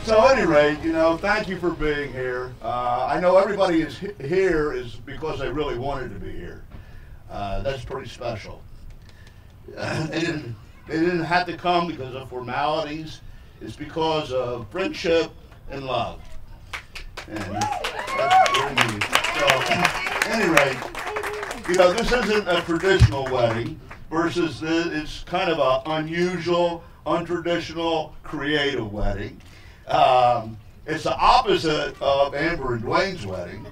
So at any rate, thank you for being here. I know everybody is here is because they really wanted to be here. That's pretty special. They didn't have to come because of formalities. It's because of friendship and love. And that's very neat. So, at any rate, this isn't a traditional wedding versus it's kind of an unusual, untraditional, creative wedding. It's the opposite of Amber and Dwayne's wedding.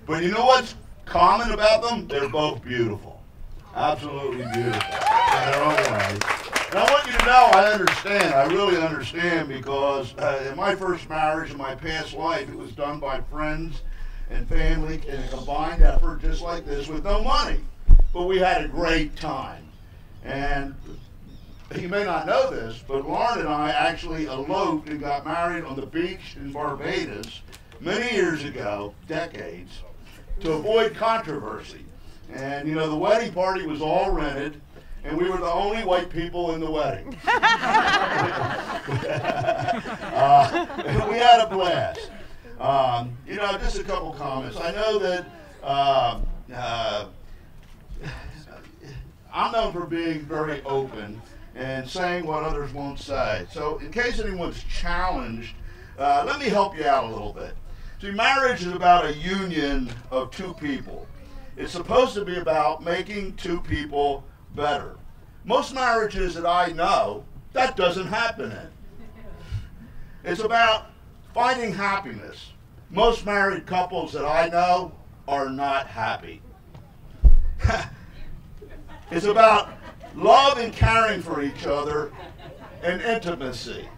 But you know what's common about them? They're both beautiful. Absolutely beautiful in their own way. And I want you to know I understand. I really understand because in my first marriage, in my past life, it was done by friends and family in a combined effort just like this with no money. But we had a great time. And you may not know this, but Lauren and I actually eloped and got married on the beach in Barbados many years ago, decades, to avoid controversy. And the wedding party was all rented, and we were the only white people in the wedding. We had a blast. Just a couple comments. I know that I'm known for being very open and saying what others won't say. So in case anyone's challenged, let me help you out a little bit. See, marriage is about a union of two people. It's supposed to be about making two people better. Most marriages that I know, that doesn't happen in. It's about finding happiness. Most married couples that I know are not happy. It's about love and caring for each other and intimacy.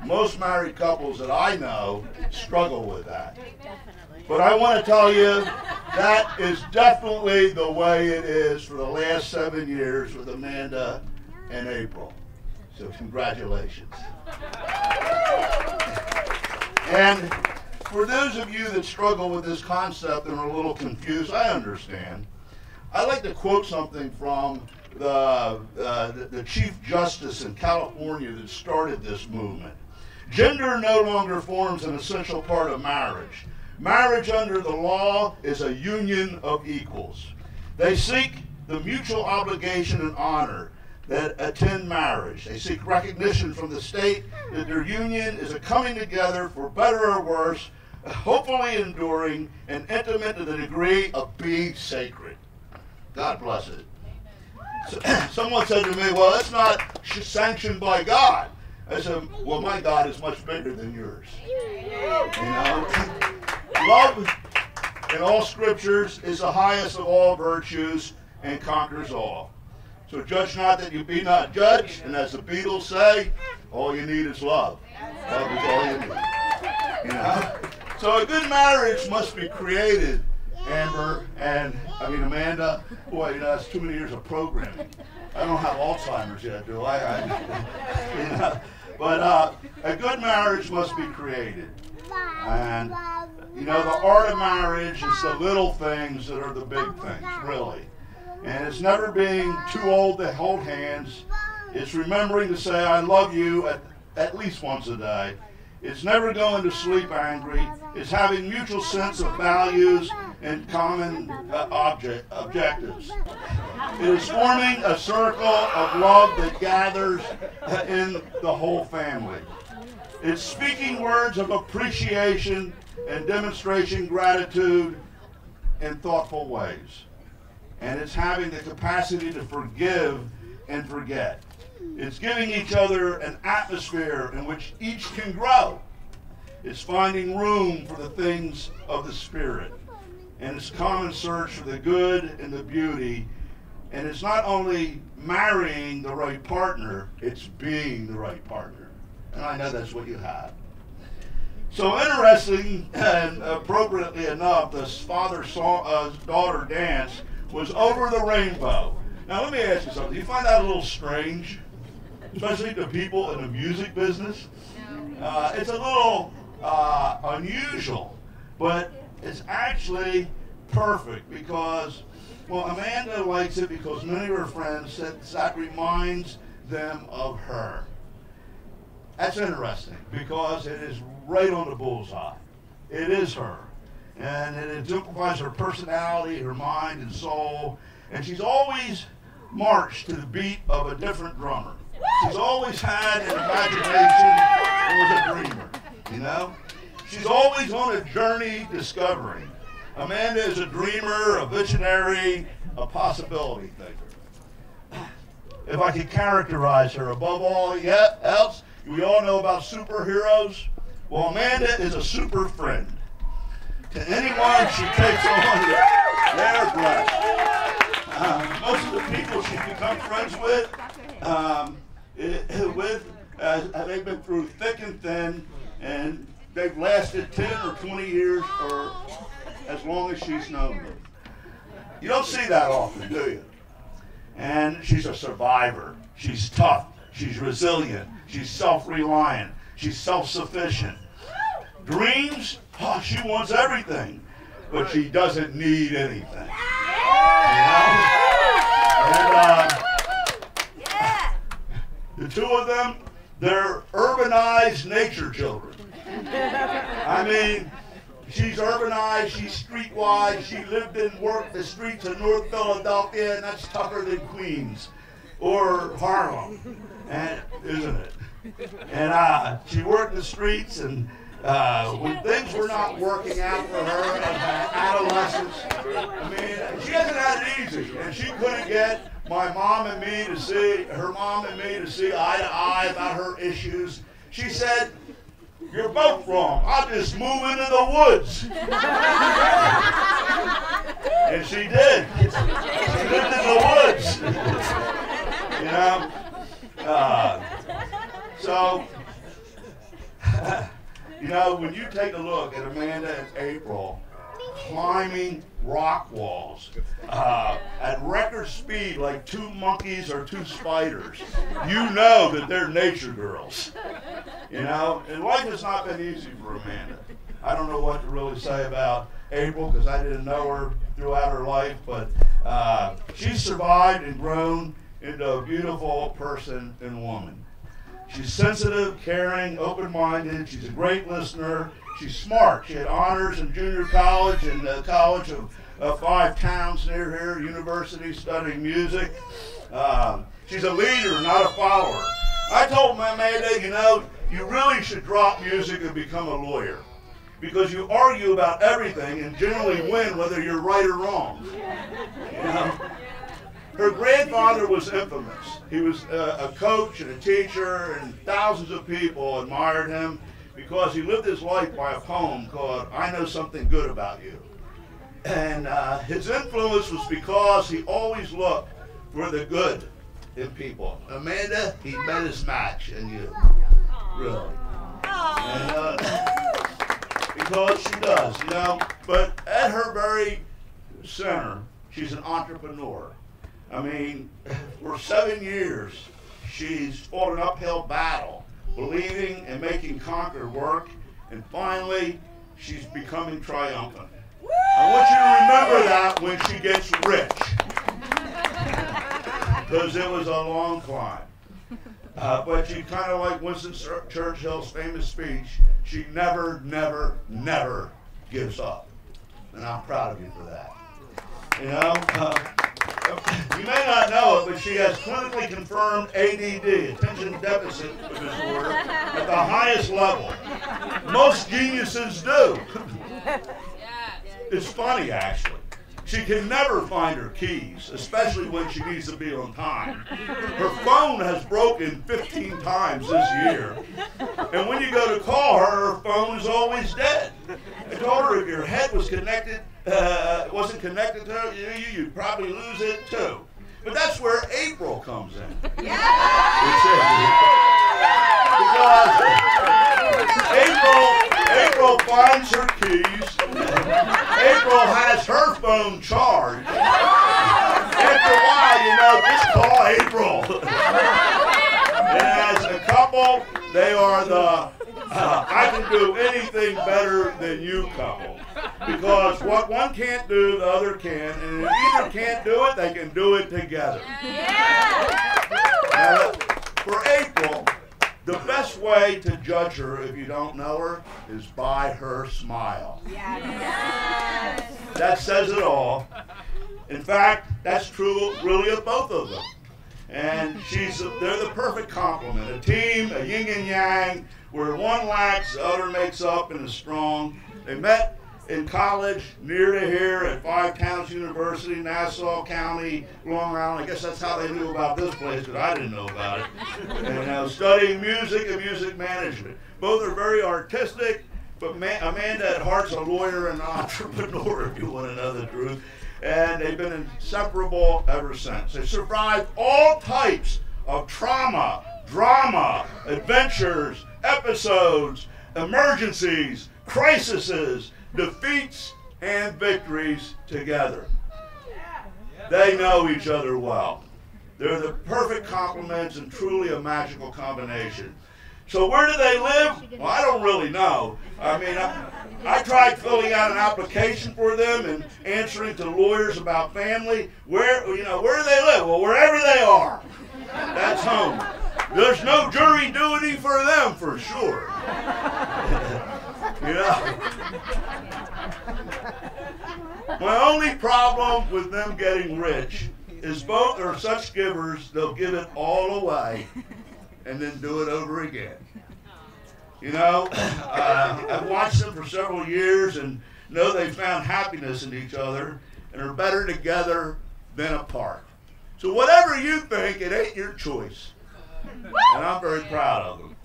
Most married couples that I know struggle with that. But I want to tell you, that is definitely the way it is for the last 7 years with Amanda and April. So congratulations. And for those of you that struggle with this concept and are a little confused, I understand. I'd like to quote something from the Chief Justice in California that started this movement. Gender no longer forms an essential part of marriage. Marriage under the law is a union of equals. They seek the mutual obligation and honor that attend marriage. They seek recognition from the state that their union is a coming together for better or worse, hopefully enduring and intimate to the degree of being sacred. God bless it. So, someone said to me, well, that's not sanctioned by God. I said, well, my God is much bigger than yours. Love in all scriptures is the highest of all virtues and conquers all. So judge not that you be not judged, and as the Beatles say, all you need is love. Love is all you need. So a good marriage must be created, Amber, and Amanda. Boy, that's too many years of programming. I don't have Alzheimer's yet, do I? But a good marriage must be created. And, the art of marriage is the little things that are the big things, really. And it's never being too old to hold hands. It's remembering to say, I love you at least once a day. It's never going to sleep angry. It's having mutual sense of values and common objectives. It is forming a circle of love that gathers in the whole family. It's speaking words of appreciation and demonstrating gratitude in thoughtful ways. And it's having the capacity to forgive and forget. It's giving each other an atmosphere in which each can grow. It's finding room for the things of the Spirit. And it's common search for the good and the beauty. And it's not only marrying the right partner, it's being the right partner. And I know that's what you have. So interesting and appropriately enough, this father-daughter dance was over the rainbow. Now let me ask you something. Do you find that a little strange? Especially to people in the music business? It's a little unusual, but it's actually perfect because, well, Amanda likes it because many of her friends said that reminds them of her. That's interesting because it is right on the bullseye. It is her. And it exemplifies her personality, her mind and soul. And she's always marched to the beat of a different drummer. She's always had an imagination and was a dreamer, you know? She's always on a journey discovering. Amanda is a dreamer, a visionary, a possibility thinker. If I could characterize her above all else, we all know about superheroes. Well, Amanda is a super friend. To anyone she takes on, they're blessed. Most of the people she's become friends with, they've been through thick and thin, and they've lasted 10 or 20 years or as long as she's known them. You don't see that often, do you? And she's a survivor. She's tough. She's resilient. She's self-reliant. She's self-sufficient. Dreams, oh, she wants everything, but she doesn't need anything. You know? And the two of them, they're urbanized nature children. I mean, she's urbanized, she's streetwise, she lived and worked the streets of North Philadelphia, and that's tougher than Queens or Harlem, and isn't it? And she worked the streets, and when things were not working out for her as an adolescent, I mean, she hasn't had it easy, and she couldn't get my mom and me to see, her mom and me to see eye to eye about her issues. She said, "You're both wrong. I'll just move into the woods." And she did. She lived in the woods. You know? So, you know, when you take a look at Amanda and April climbing rock walls at record speed like two monkeys or two spiders, you know that they're nature girls. You know, and life has not been easy for Amanda. I don't know what to really say about April because I didn't know her throughout her life, but she's survived and grown into a beautiful person and woman. She's sensitive, caring, open-minded. She's a great listener. She's smart. She had honors in junior college and the college of 5 towns near here, university, studying music. She's a leader, not a follower. I told my Amanda, you know, you really should drop music and become a lawyer because you argue about everything and generally win whether you're right or wrong. You know? Her grandfather was infamous. He was a coach and a teacher, and thousands of people admired him because he lived his life by a poem called "I Know Something Good About You." And his influence was because he always looked for the good in people. Amanda, he met his match in you. Really. And, because she does, you know. But at her very center, she's an entrepreneur. I mean, for 7 years, she's fought an uphill battle, believing and making Concord work, and finally, she's becoming triumphant. I want you to remember that when she gets rich, because it was a long climb. But she kind of like Winston Churchill's famous speech, she never, never, never gives up. And I'm proud of you for that. You know? You may not know it, but she has clinically confirmed ADD, attention deficit disorder, at the highest level. Most geniuses do. It's funny, actually. She can never find her keys, especially when she needs to be on time. Her phone has broken 15 times this year. And when you go to call her, her phone is always dead. I told her if your head was connected, wasn't connected to her, you'd probably lose it too. But that's where April comes in. Because April finds her keys. April has her phone charged. After a while, you know, just call April. And as a couple, they are the I can do anything better than you couple. Because what one can't do, the other can. And if either can't do it, they can do it together. Now, for April, The best way to judge her if you don't know her is by her smile. Yes. That says it all. In fact, that's true really of both of them. And they're the perfect complement. A team, a yin and yang, where one lacks, the other makes up and is strong. They met in college near to here at Five Towns University, Nassau County, Long Island. I guess that's how they knew about this place, because I didn't know about it. And studying music and music management. Both are very artistic, but Amanda at heart's a lawyer and an entrepreneur, if you want to know the truth. And they've been inseparable ever since. They survived all types of trauma, drama, adventures, episodes, emergencies, crises, defeats, and victories together. They know each other well. They're the perfect complements and truly a magical combination. So where do they live? Well, I don't really know. I mean, I tried filling out an application for them and answering to lawyers about family. Where do they live? Well, wherever they are. That's home. There's no jury duty for them, for sure. My only problem with them getting rich is both are such givers, they'll give it all away and then do it over again. I've watched them for several years and know they found happiness in each other and are better together than apart. So whatever you think, it ain't your choice. And I'm very proud of them.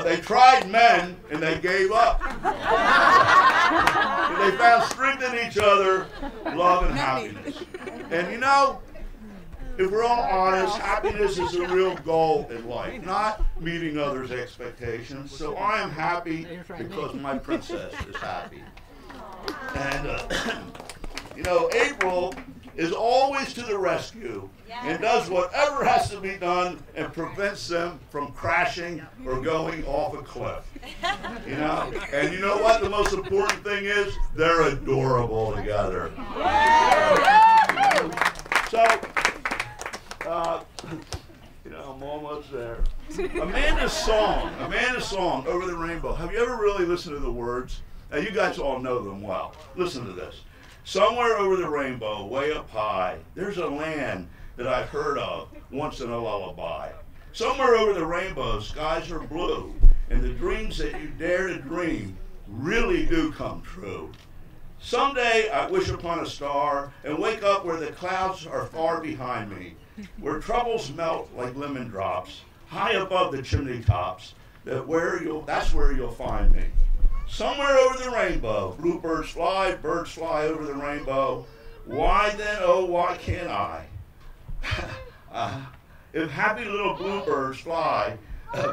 They tried men and they gave up. And they found strength in each other, love and happiness. And if we're all honest, happiness is a real goal in life, not meeting others' expectations. So I am happy because my princess is happy. And, April is always to the rescue and does whatever has to be done and prevents them from crashing or going off a cliff. And you know what the most important thing is? They're adorable together. So, I'm almost there. Amanda's song, Over the Rainbow. Have you ever really listened to the words? Now, you guys all know them well. Listen to this. Somewhere over the rainbow, way up high, there's a land that I've heard of once in a lullaby. Somewhere over the rainbow, skies are blue, and the dreams that you dare to dream really do come true. Someday I wish upon a star and wake up where the clouds are far behind me, where troubles melt like lemon drops, high above the chimney tops. That's where you'll find me. Somewhere over the rainbow, bluebirds fly, birds fly over the rainbow. Why then, oh, why can't I? If happy little bluebirds fly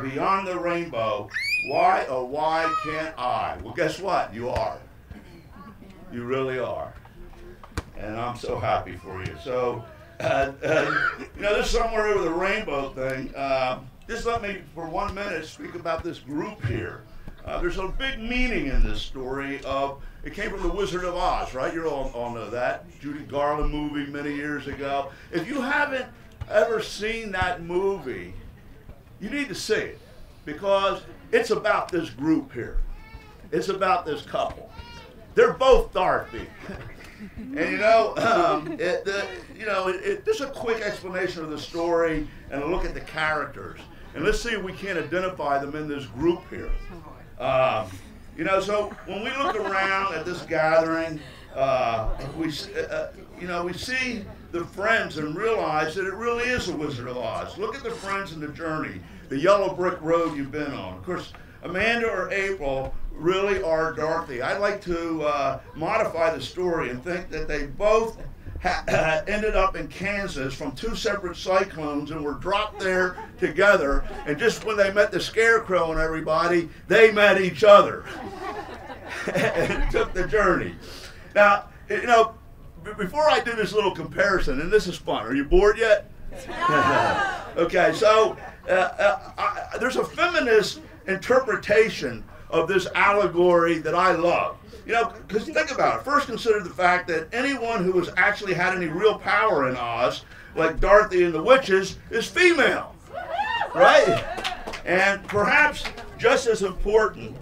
beyond the rainbow, why, oh, why can't I? Well, guess what? You are. You really are. And I'm so happy for you. So, this somewhere over the rainbow thing, just let me, for 1 minute, speak about this group here. There's a big meaning in this story of, it came from The Wizard of Oz, right? You all know that. Judy Garland movie many years ago. If you haven't ever seen that movie, you need to see it because it's about this group here. It's about this couple. They're both Dorothy. And just a quick explanation of the story and a look at the characters. And let's see if we can't identify them in this group here. So when we look around at this gathering, we see the friends and realize that it really is a Wizard of Oz. Look at the friends in the journey, the yellow brick road you've been on. Of course, Amanda or April really are Dorothy. I'd like to modify the story and think that they both ended up in Kansas from two separate cyclones and were dropped there together. And just when they met the Scarecrow and everybody, they met each other and took the journey. Now, before I do this little comparison, and this is fun. Are you bored yet? Okay, so there's a feminist interpretation of this allegory that I love. Because think about it. First, consider the fact that anyone who has actually had any real power in Oz, like Dorothy and the witches, is female, right? And perhaps just as important,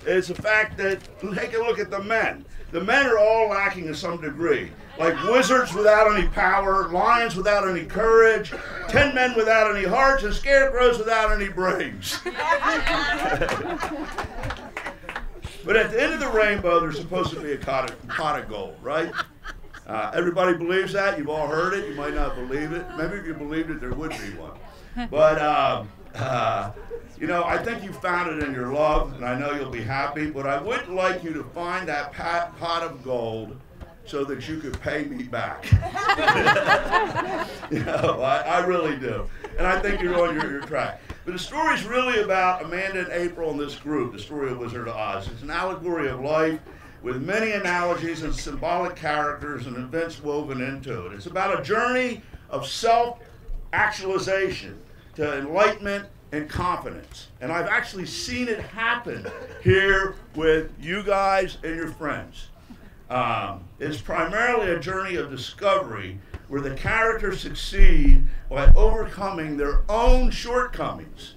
is the fact that, take a look at the men. The men are all lacking to some degree. Like wizards without any power, lions without any courage, 10 men without any hearts, and scarecrows without any brains. But at the end of the rainbow, there's supposed to be a pot of gold, right? Everybody believes that. You've all heard it. You might not believe it. Maybe if you believed it, there would be one. But, I think you found it in your love, and I know you'll be happy. But I would like you to find that pot of gold so that you could pay me back. I really do. And I think you're on your track. But the story's really about Amanda and April and this group, the story of Wizard of Oz. It's an allegory of life with many analogies and symbolic characters and events woven into it. It's about a journey of self-actualization to enlightenment and confidence. And I've actually seen it happen here with you guys and your friends. It's primarily a journey of discovery where the characters succeed by overcoming their own shortcomings.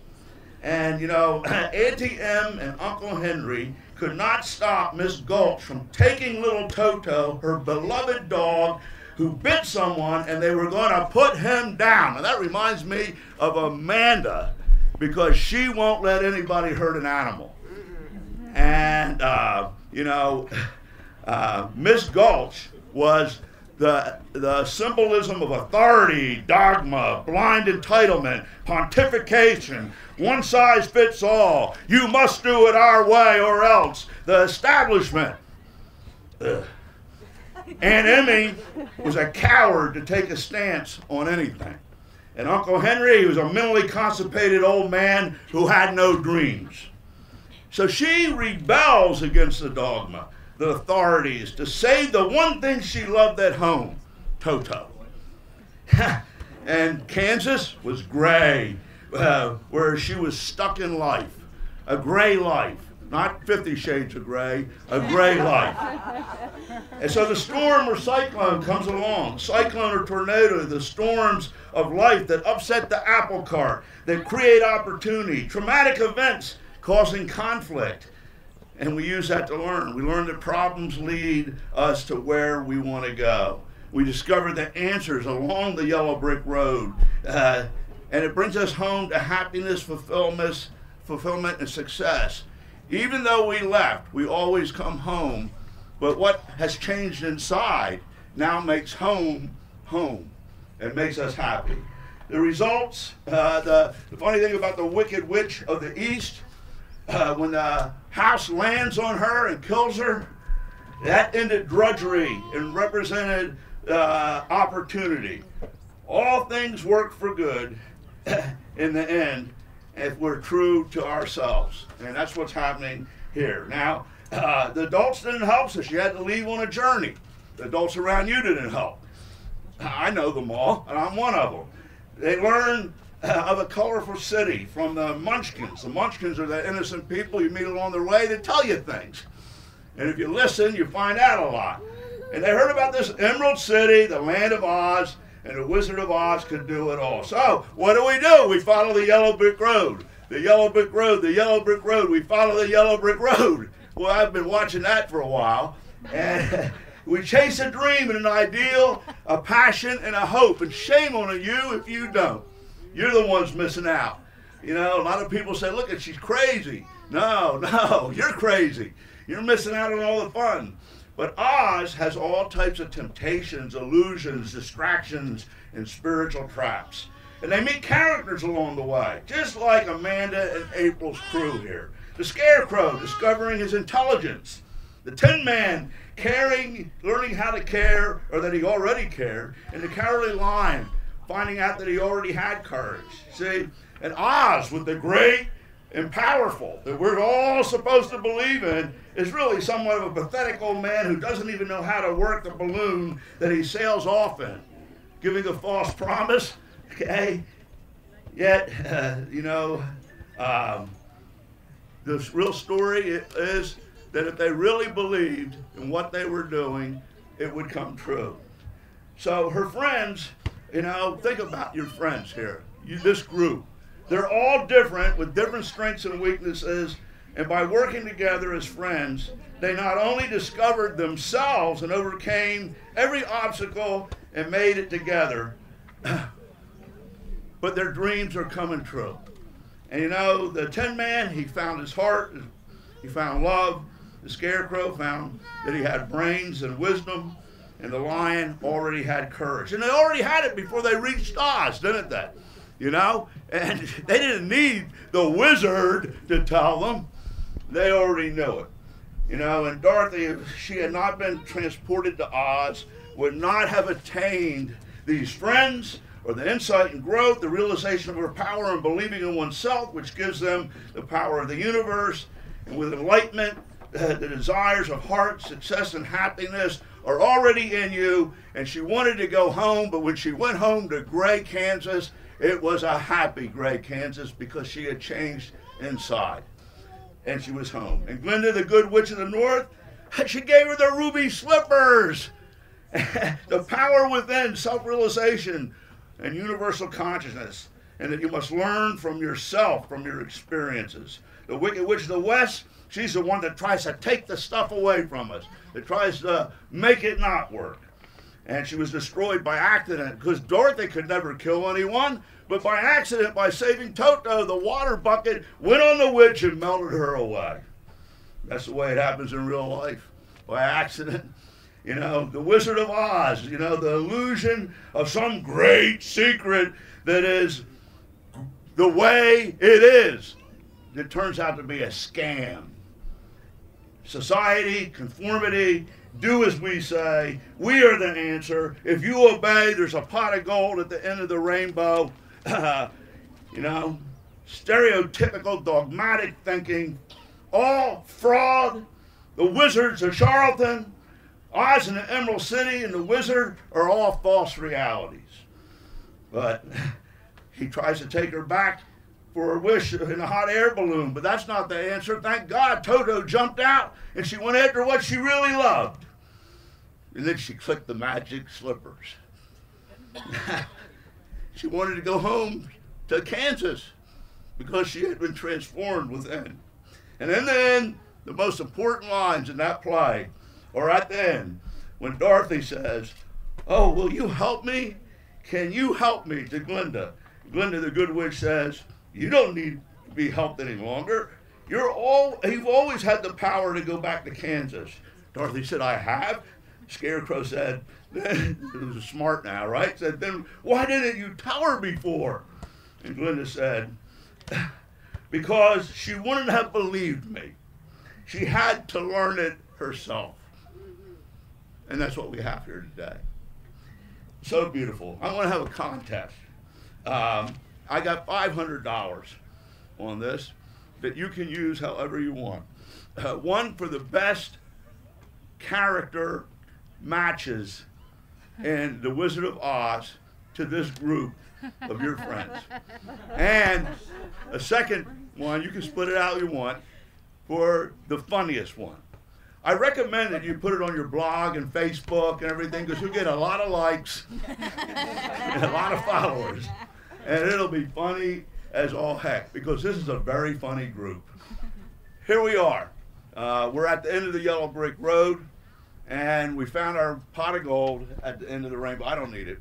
And, Auntie Em and Uncle Henry could not stop Miss Gulch from taking little Toto, her beloved dog, who bit someone, and they were going to put him down. And that reminds me of Amanda, because she won't let anybody hurt an animal. And, Miss Gulch was the symbolism of authority, dogma, blind entitlement, pontification, one size fits all. You must do it our way or else. The establishment. Aunt Emmy was a coward to take a stance on anything. And Uncle Henry was a mentally constipated old man who had no dreams. So she rebels against the dogma, the authorities, to save the one thing she loved at home, Toto. And Kansas was gray, where she was stuck in life, a gray life, not 50 Shades of Gray, a gray life. And so the storm or cyclone comes along, cyclone or tornado, the storms of life that upset the apple cart, that create opportunity, traumatic events causing conflict. And we use that to learn. We learn that problems lead us to where we want to go. We discover the answers along the yellow brick road. And it brings us home to happiness, fulfillment, and success. Even though we left, we always come home. But what has changed inside now makes home home and makes us happy. The results, the funny thing about the Wicked Witch of the East, when the house lands on her and kills her, that ended drudgery and represented opportunity. All things work for good in the end if we're true to ourselves. And that's what's happening here. Now, the adults didn't help, so she had to leave on a journey. The adults around you didn't help. I know them all, and I'm one of them. They learned of a colorful city from the Munchkins. The Munchkins are the innocent people you meet along the way that tell you things. And if you listen, you find out a lot. And they heard about this Emerald City, the land of Oz, and the Wizard of Oz could do it all. So, what do? We follow the yellow brick road. The yellow brick road, the yellow brick road. We follow the yellow brick road. Well, I've been watching that for a while. And we chase a dream and an ideal, a passion and a hope. And shame on you if you don't. You're the ones missing out. A lot of people say, look, she's crazy. No, you're crazy. You're missing out on all the fun. But Oz has all types of temptations, illusions, distractions, and spiritual traps. And they meet characters along the way, just like Amanda and April's crew here. The Scarecrow, discovering his intelligence. The Tin Man, learning how to care, or that he already cared. And the Cowardly Lion, finding out that he already had courage. See? And Oz, with the great and powerful that we're all supposed to believe in, is really somewhat of a pathetic old man who doesn't even know how to work the balloon that he sails off in, giving a false promise, okay? Yet, the real story is that if they really believed in what they were doing, it would come true. So her friends You know, think about your friends here. This group. They're all different with different strengths and weaknesses. And by working together as friends, they not only discovered themselves and overcame every obstacle and made it together, but their dreams are coming true. And you know, the Tin Man, he found his heart, he found love. The Scarecrow found that he had brains and wisdom, and the Lion already had courage. And they already had it before they reached Oz, didn't they? You know? And they didn't need the wizard to tell them. They already knew it. You know, and Dorothy, if she had not been transported to Oz, would not have attained these friends or the insight and growth, the realization of her power and believing in oneself, which gives them the power of the universe. And with enlightenment, the desires of heart, success, and happiness are already in you. And she wanted to go home, but when she went home to Gray, Kansas, it was a happy Gray, Kansas, because she had changed inside. And she was home. And Glinda, the good witch of the north, she gave her the ruby slippers. The power within, self-realization, and universal consciousness. And that you must learn from yourself, from your experiences. The wicked witch of the west, she's the one that tries to take the stuff away from us, that tries to make it not work. And she was destroyed by accident, because Dorothy could never kill anyone, but by accident, by saving Toto, the water bucket went on the witch and melted her away. That's the way it happens in real life, by accident. You know, the Wizard of Oz, you know, the illusion of some great secret that is the way it is. It turns out to be a scam. Society, conformity, do as we say. We are the answer. If you obey, there's a pot of gold at the end of the rainbow. You know, stereotypical, dogmatic thinking, all fraud. The wizard's a charlatan. Oz and the Emerald City and the wizard are all false realities. But he tries to take her back for a wish in a hot air balloon, but that's not the answer. Thank God Toto jumped out and she went after what she really loved. And then she clicked the magic slippers. She wanted to go home to Kansas because she had been transformed within. And then the most important lines in that play are at the end when Dorothy says, "Oh, will you help me? Can you help me?" to Glinda. Glinda, the good witch, says, "You don't need to be helped any longer. You've always had the power to go back to Kansas." Dorothy said, "I have." Scarecrow said, it was smart now, right? Said, "Then why didn't you tell her before?" And Glinda said, "Because she wouldn't have believed me. She had to learn it herself." And that's what we have here today. So beautiful. I want to have a contest. I got $500 on this that you can use however you want. One for the best character matches in The Wizard of Oz to this group of your friends. And a second one, you can split it out if you want, for the funniest one. I recommend that you put it on your blog and Facebook and everything, because you'll get a lot of likes and a lot of followers. And it'll be funny as all heck, because this is a very funny group. Here we are. We're at the end of the yellow brick road, and we found our pot of gold at the end of the rainbow. I don't need it.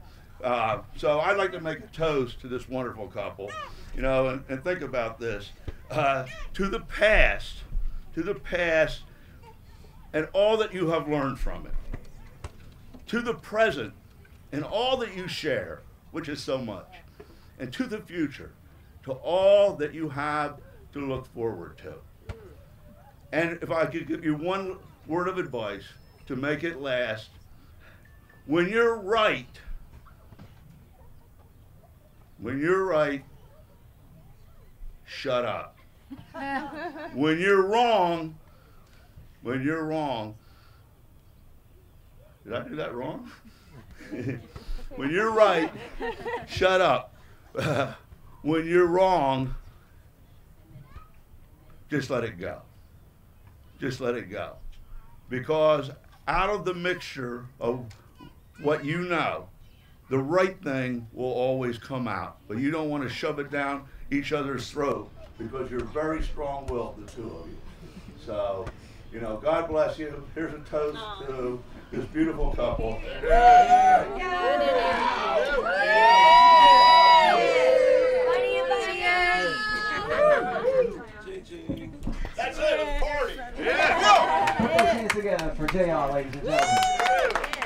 So I'd like to make a toast to this wonderful couple, you know, and think about this. To the past, and all that you have learned from it. To the present, and all that you share, which is so much. And to the future, to all that you have to look forward to. And if I could give you one word of advice to make it last, when you're right, shut up. When you're wrong, did I do that wrong? When you're right, shut up. When you're wrong, just let it go. Just let it go. Because out of the mixture of what you know the right thing will always come out. But you don't want to shove it down each other's throat because you're very strong-willed, the two of you. So, you know, God bless you. Here's a toast to this beautiful couple. That's it, it's a party. Put those hands together for JR, ladies and gentlemen.